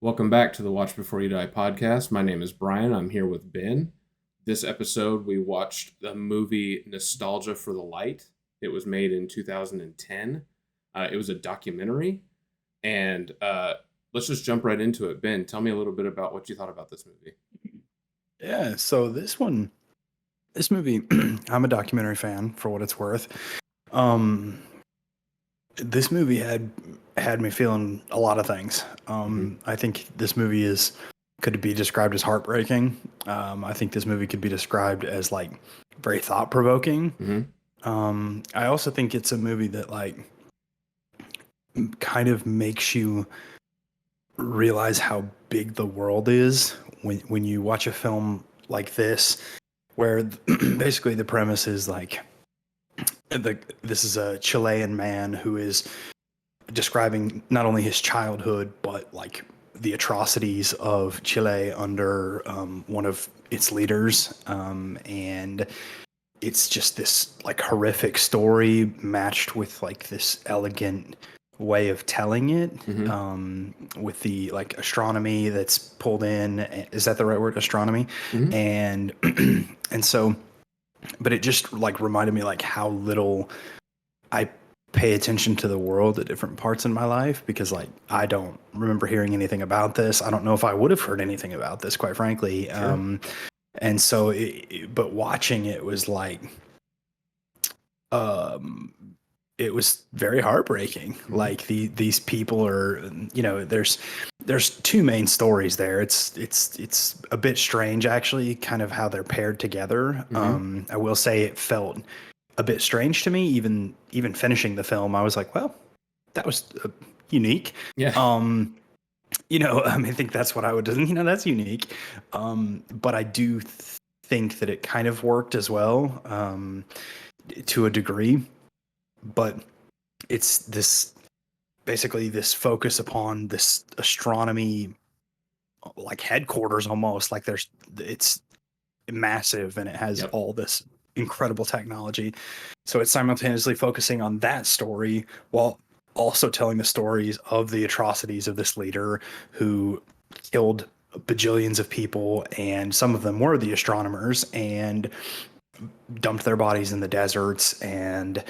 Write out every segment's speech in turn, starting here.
Welcome back to the Watch Before You Die podcast. My name is Brian. I'm here with Ben. This episode, we watched the movie Nostalgia for the Light. It was made in 2010. It was a documentary. And let's just jump right into it. Ben, tell me a little bit about what you thought about this movie. Yeah, so this movie, I'm a documentary fan for what it's worth. Um, this movie had me feeling a lot of things. I think this movie could be described as heartbreaking. I think this movie could be described as like very thought provoking. I also think it's a movie that like kind of makes you realize how big the world is when you watch a film like this, where basically the premise is like this is a Chilean man who is describing not only his childhood but like the atrocities of Chile under one of its leaders, and it's just this like horrific story matched with like this elegant way of telling it, with the like astronomy that's pulled in. Is that the right word, astronomy? And and so, but it just like reminded me like how little I pay attention to the world at different parts in my life, because like I don't remember hearing anything about this. I don't know if I would have heard anything about this, quite frankly. Sure. And so but watching it was like um it was very heartbreaking. Like these people are, there's two main stories there. It's a bit strange actually, kind of how they're paired together. I will say it felt a bit strange to me, even finishing the film. I was like, well, that was unique. Yeah. I think that's what I would do. That's unique. But I do think that it kind of worked as well, to a degree. But it's basically this focus upon this astronomy, like headquarters almost. Like it's massive and it has all this incredible technology. So it's simultaneously focusing on that story while also telling the stories of the atrocities of this leader who killed bajillions of people, and some of them were the astronomers, and dumped their bodies in the deserts, and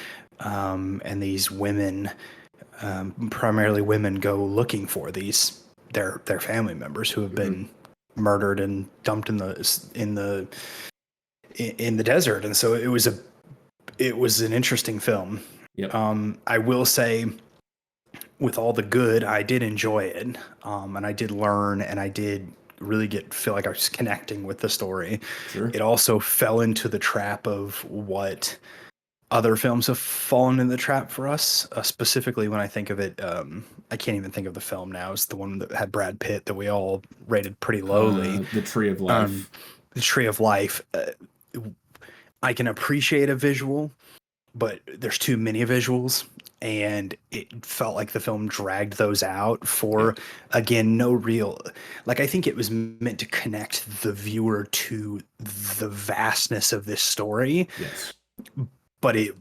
these women, primarily women, go looking for their family members who have been murdered and dumped in the desert. And so it was an interesting film. I will say, with all the good, I did enjoy it, and I did learn, and I did really feel like I was connecting with the story. It also fell into the trap of what other films have fallen in the trap for us, specifically when I think of it. I can't even think of the film now. It's the one that had Brad Pitt that we all rated pretty lowly. The Tree of Life. The Tree of Life. I can appreciate a visual, but there's too many visuals, and it felt like the film dragged those out for, again, no real, like, I think it was meant to connect the viewer to the vastness of this story. Yes. But it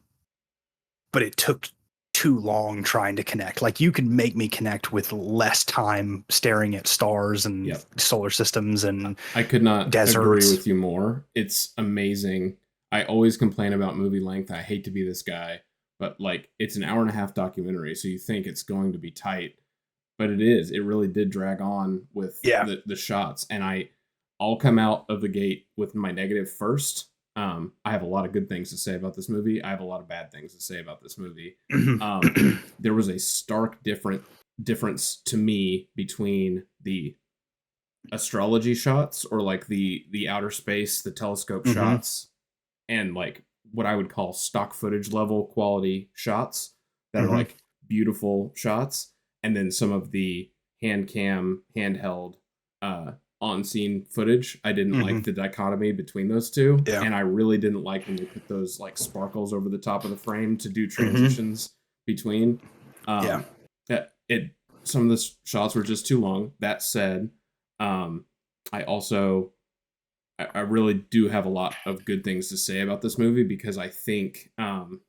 took too long trying to connect. Like, you can make me connect with less time staring at stars and solar systems and I could not deserts. Agree with you more. It's amazing. I always complain about movie length. I hate to be this guy, but like, it's an hour and a half documentary, so you think it's going to be tight, but it is. It really did drag on with the shots, and I'll come out of the gate with my negative first. I have a lot of good things to say about this movie. I have a lot of bad things to say about this movie. There was a stark difference to me between the astrology shots, or like the outer space, the telescope shots, and like what I would call stock footage level quality shots that are like beautiful shots, and then some of the handheld on scene footage. I didn't like the dichotomy between those two, and I really didn't like when they put those like sparkles over the top of the frame to do transitions between. Some of the shots were just too long. That said, I really do have a lot of good things to say about this movie, because I think I'm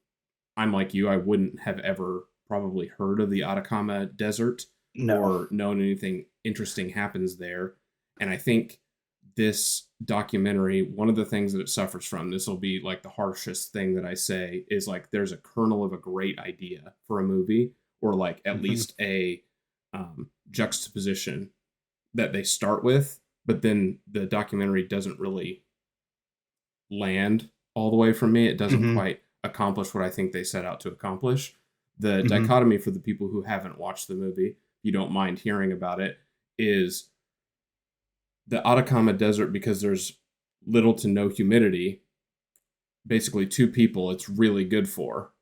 like you. I wouldn't have ever probably heard of the Atacama Desert No. or known anything interesting happens there. And I think this documentary, one of the things that it suffers from, this will be like the harshest thing that I say, is like there's a kernel of a great idea for a movie, or like at Hmm. least a juxtaposition that they start with, but then the documentary doesn't really land all the way from me. It doesn't Hmm. quite accomplish what I think they set out to accomplish. The Hmm. dichotomy for the people who haven't watched the movie, if you don't mind hearing about it, is the Atacama Desert, because there's little to no humidity, basically two people it's really good for.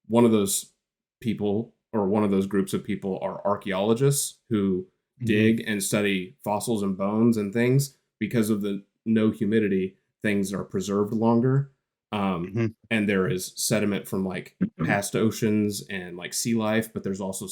One of those people, or one of those groups of people, are archaeologists who Hmm. dig and study fossils and bones and things. Because of the no humidity, things are preserved longer. Um, Hmm. and there is sediment from like past oceans and like sea life, but there's also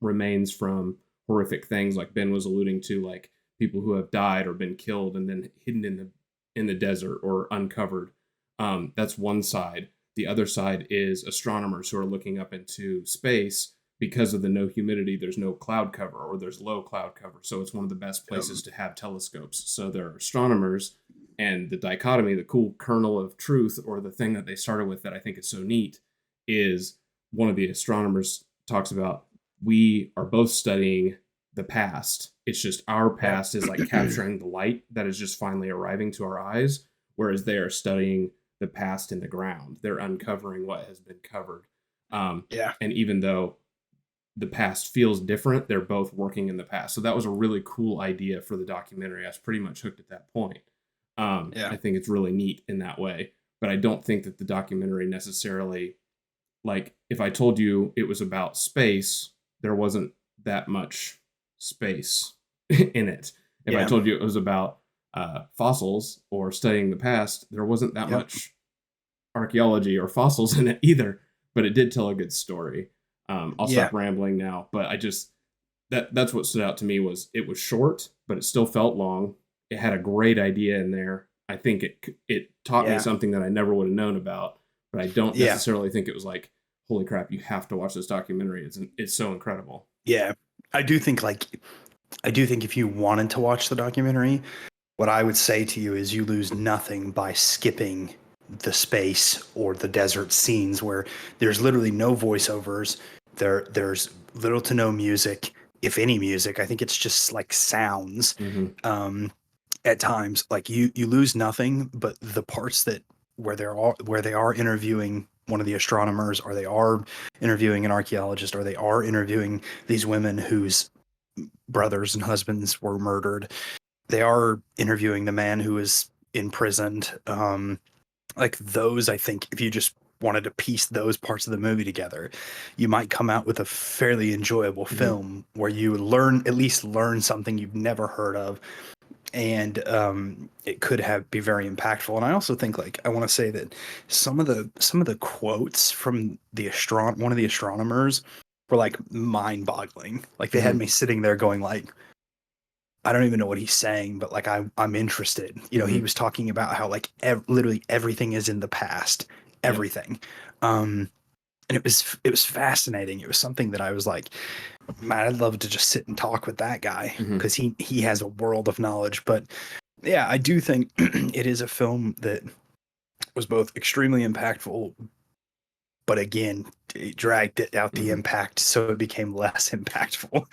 remains from horrific things like Ben was alluding to, like people who have died or been killed and then hidden in the desert or uncovered. That's one side. The other side is astronomers who are looking up into space. Because of the no humidity, there's no cloud cover, or there's low cloud cover. So it's one of the best places to have telescopes. So there are astronomers, and the dichotomy, the cool kernel of truth, or the thing that they started with that I think is so neat, is one of the astronomers talks about, we are both studying the past. It's just our Yeah. past is like capturing the light that is just finally arriving to our eyes, whereas they are studying the past in the ground. They're uncovering what has been covered. Yeah. And even though the past feels different, they're both working in the past. So that was a really cool idea for the documentary. I was pretty much hooked at that point. Yeah. I think it's really neat in that way. But I don't think that the documentary necessarily, like, if I told you it was about space, there wasn't that much space in it. If I Yeah. told you it was about fossils or studying the past, there wasn't that Yep. much archaeology or fossils in it either, but it did tell a good story. I'll Yeah. stop rambling now, but I just that's what stood out to me, was it was short, but it still felt long. It had a great idea in there. I think it taught me Yeah. something that I never would have known about, but I don't Yeah. necessarily think it was like, holy crap, you have to watch this documentary. It's so incredible. Yeah. I do think like I do think if you wanted to watch the documentary, what I would say to you is you lose nothing by skipping the space or the desert scenes where there's literally no voiceovers. There's little to no music, if any music. I think it's just like sounds. Mm-hmm. Um, at times, like you lose nothing, but the parts that where they are interviewing one of the astronomers, or they are interviewing an archaeologist, or they are interviewing these women whose brothers and husbands were murdered, they are interviewing the man who is imprisoned. Like those, I think if you just wanted to piece those parts of the movie together, you might come out with a fairly enjoyable Mm-hmm. film where you learn at least learn something you've never heard of, and it could have be very impactful. And I also think, like, I want to say that some of the quotes from one of the astronomers were like mind-boggling. Like they had Mm-hmm. me sitting there going like, I don't even know what he's saying, but like I'm interested. You know, he Mm-hmm. was talking about how like literally everything is in the past, Yep. everything. Um, and it was fascinating. It was something that I was like, man, I'd love to just sit and talk with that guy Mm-hmm. because he has a world of knowledge. But yeah, I do think it is a film that was both extremely impactful, but again, it dragged it out the Mm-hmm. impact, so it became less impactful.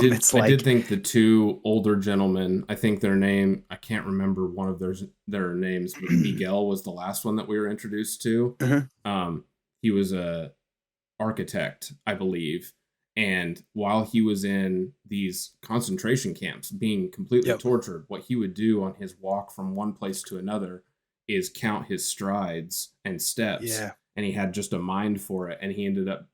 It's I did like, think the two older gentlemen, I think their name, I can't remember one of their names, but Miguel was the last one that we were introduced to. uh-huh, Um, he was a architect, I believe, and while he was in these concentration camps being completely yep, tortured, what he would do on his walk from one place to another is count his strides and steps, yeah, and he had just a mind for it, and he ended up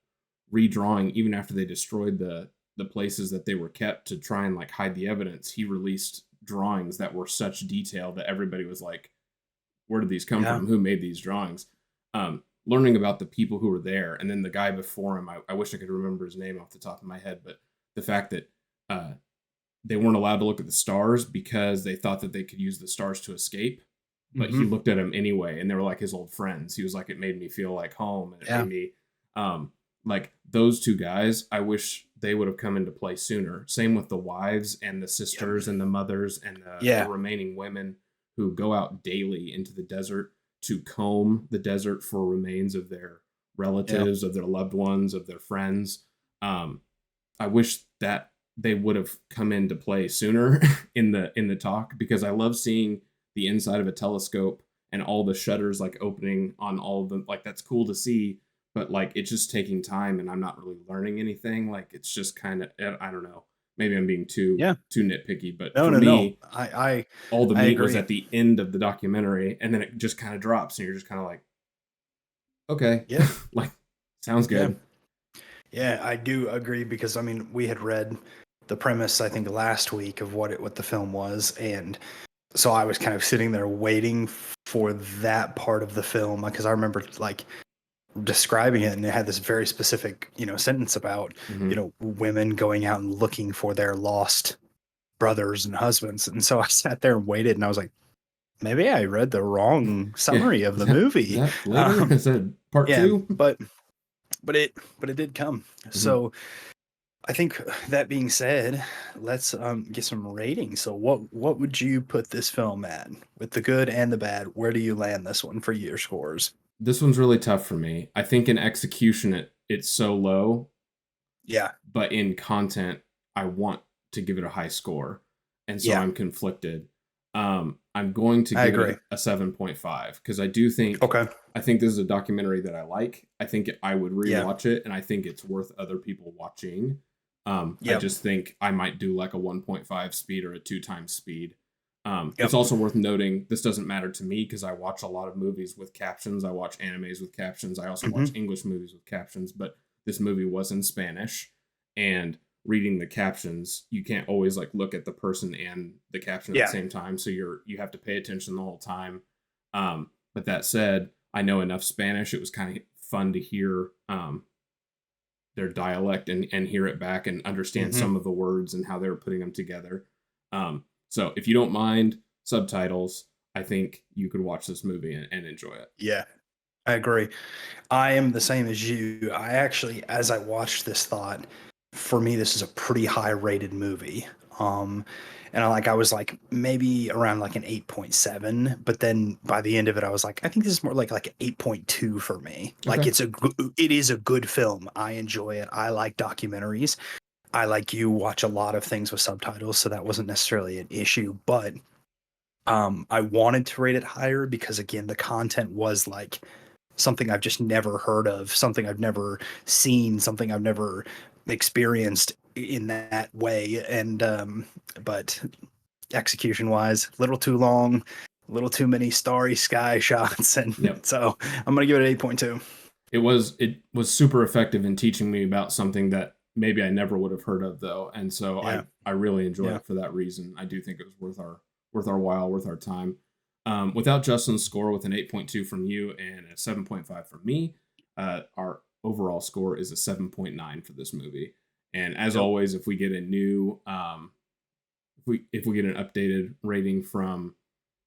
redrawing, even after they destroyed the places that they were kept to try and like hide the evidence. He released drawings that were such detail that everybody was like, where did these come yeah, from? Who made these drawings? Learning about the people who were there, and then the guy before him, I wish I could remember his name off the top of my head, but the fact that uh, they weren't allowed to look at the stars because they thought that they could use the stars to escape, but he hmm, looked at them anyway, and they were like his old friends. He was like, it made me feel like home, and it yeah, made me, um, like those two guys. I wish they would have come into play sooner. Same with the wives and the Yep. sisters and the mothers and the Yeah. remaining women who go out daily into the desert to comb the desert for remains of their Yeah. relatives, of their loved ones, of their friends. Um, I wish that they would have come into play sooner in the talk, because I love seeing the inside of a telescope and all the shutters like opening on all of them. Like that's cool to see, but like it's just taking time and I'm not really learning anything. Like it's just kind of, I don't know. Maybe I'm being Yeah. too nitpicky, but No, for no, no. me, all the I meat was agree. at the end of the documentary, and then it just kind of drops, and you're just kind of like, okay, Yeah. like sounds Yeah. good. Yeah, I do agree because I mean, we had read the premise I think last week of what the film was, and so I was kind of sitting there waiting for that part of the film because I remember like describing it and it had this very specific, sentence about, Mm-hmm. women going out and looking for their lost brothers and husbands. And so I sat there and waited and I was like, maybe I read the wrong Yeah, summary of is the is movie. that later? Um, Is that part yeah, two? but it did come. Mm-hmm. So I think that being said, let's get some ratings. So what would you put this film at with the good and the bad? Where do you land this one for your scores? This one's really tough for me. I think in execution it's so low, Yeah, but in content I want to give it a high score, and so yeah, I'm conflicted. I'm going to I give it agree. a 7.5 because I do think Okay. this is a documentary that I like. I think I would Yeah. rewatch it, and I think it's worth other people watching. I Yep. just think I might do like a 1.5 speed or a 2 times speed. It's Yep. also worth noting this doesn't matter to me because I watch a lot of movies with captions. I watch animes with captions. I also watch Hmm. English movies with captions, but this movie was in Spanish, and reading the captions, you can't always like look at the person and the caption at the Yeah. same time, so you have to pay attention the whole time. But that said, I know enough Spanish. It was kind of fun to hear their dialect and hear it back and understand Hmm. some of the words and how they were putting them together. So if you don't mind subtitles, I think you could watch this movie and enjoy it. Yeah. I agree. I am the same as you. I actually, as I watched this, thought, for me, this is a pretty high rated movie. Um, and I was like maybe around like an 8.7, but then by the end of it, I was like, I think this is more like 8.2 for me. Like Okay. it is a good film. I enjoy it. I like documentaries. I, like you, watch a lot of things with subtitles, so that wasn't necessarily an issue. But I wanted to rate it higher because again, the content was like something I've just never heard of, something I've never seen, something I've never experienced in that way. And but execution wise, a little too long, a little too many starry sky shots, and Yep. so I'm gonna give it an 8.2. It was super effective in teaching me about something that maybe I never would have heard of though, and so Yeah, I really enjoyed yeah. it for that reason. I do think it was worth our while, worth our time. Without Justin's score with an 8.2 from you and a 7.5 from me, our overall score is a 7.9 for this movie. And as Yep. always, if we get a new if we get an updated rating from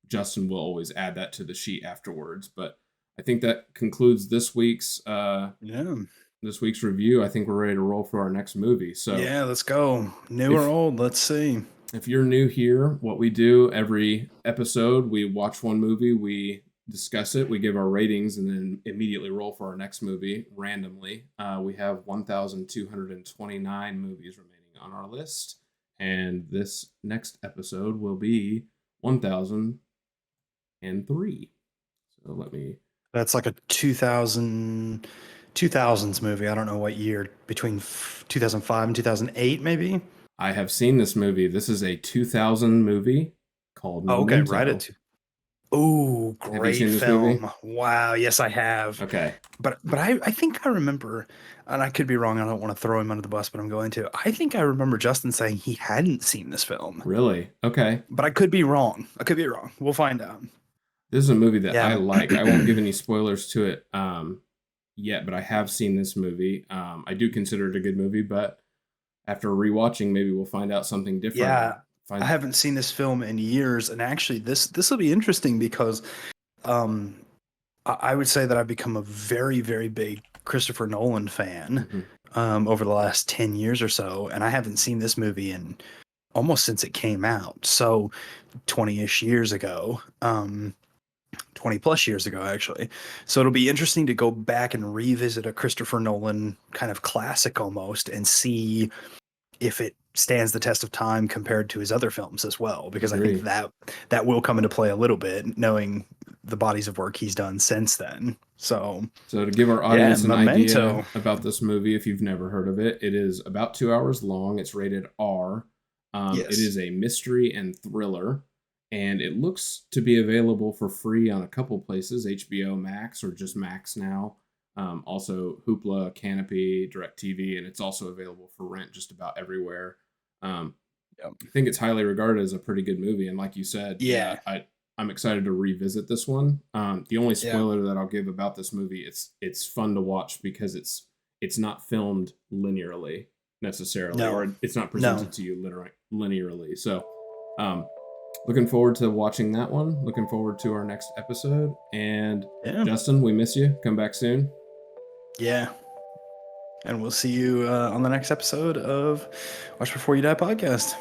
Justin, will always add that to the sheet afterwards. But I think that concludes Yeah. this week's review. I think we're ready to roll for our next movie. So Yeah, let's go. New or if old, let's see. if you're new here, what we do every episode, we watch one movie, we discuss it, we give our ratings, and then immediately roll for our next movie randomly. We have 1,229 movies remaining on our list, and this next episode will be 1,003. So let me. That's like a 2000s movie. I don't know what year, between 2005 and 2008, maybe. I have seen this movie. This is a 2000 movie called Oh, okay, right at Memento. two. Oh, Have you great seen this movie? film. Wow, yes, I have. Okay. But I think I remember, and I could be wrong. I don't want to throw him under the bus, but I'm going to. I think I remember Justin saying he hadn't seen this film, Really? Okay. but I could be wrong. I could be wrong. We'll find out. This is a movie that I Yeah. like. I won't give any spoilers to it yet, but I have seen this movie. I do consider it a good movie, but after rewatching, maybe we'll find out something different. Yeah, I Find haven't seen this film in years, and actually, this will be interesting because um, I would say that I've become a very, very big Christopher Nolan fan. Mhm. over the last 10 years or so, and I haven't seen this movie in almost since it came out. So 20-ish years ago, 20 plus years ago, actually. So it'll be interesting to go back and revisit a Christopher Nolan kind of classic almost and see if it stands the test of time compared to his other films as well, because I think Agree. that will come into play a little bit, knowing the bodies of work he's done since then. So So, to give our yeah, audience an idea Memento. about this movie, if you've never heard of it, it is about 2 hours long. It's rated R. It Yes. is a mystery and thriller, and it looks to be available for free on a couple places, HBO Max or just Max now. Also, Hoopla, Canopy, DirecTV, and it's also available for rent just about everywhere. Um, Yep. I think it's highly regarded as a pretty good movie, and like you said, yeah, Yeah. I'm excited to revisit this one. The only Yeah. spoiler that I'll give about this movie, it's fun to watch because it's not filmed linearly necessarily, No. or it's not No. presented to you linearly. So, um, looking forward to watching that one. Looking forward to our next episode. And Yeah. Justin, we miss you. Come back soon. Yeah. And we'll see you on the next episode of Watch Before You Die podcast.